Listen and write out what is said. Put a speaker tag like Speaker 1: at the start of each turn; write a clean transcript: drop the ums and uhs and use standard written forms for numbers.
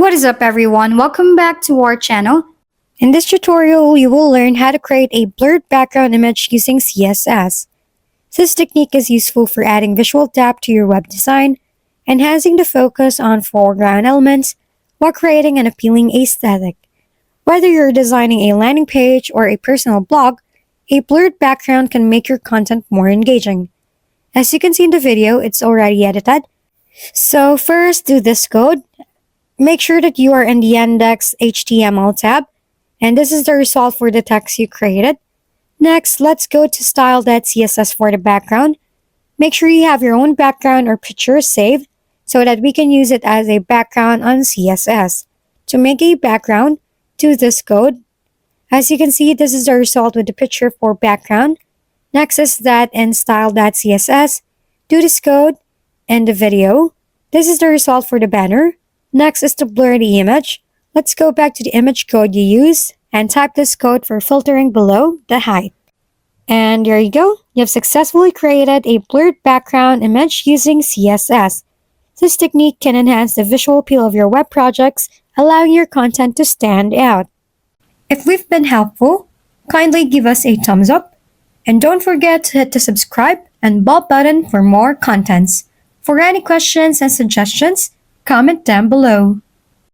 Speaker 1: What is up everyone? Welcome back to our channel. In this tutorial, you will learn how to create a blurred background image using CSS. This technique is useful for adding visual depth to your web design, enhancing the focus on foreground elements, while creating an appealing aesthetic. Whether you're designing a landing page or a personal blog, a blurred background can make your content more engaging. As you can see in the video, it's already edited. So first, do this code. Make sure that you are in the index HTML tab, and this is the result for the text you created. Next, let's go to style.css for the background. Make sure you have your own background or picture saved so that we can use it as a background on CSS. To make a background, do this code. As you can see, this is the result with the picture for background. Next is that in style.css, do this code and the video. This is the result for the banner. Next is to blur the image. Let's go back to the image code you used and type this code for filtering below the height. And there you go. You have successfully created a blurred background image using CSS. This technique can enhance the visual appeal of your web projects, allowing your content to stand out. If we've been helpful, kindly give us a thumbs up. And don't forget to hit the subscribe and bell button for more contents. For any questions and suggestions, comment down below.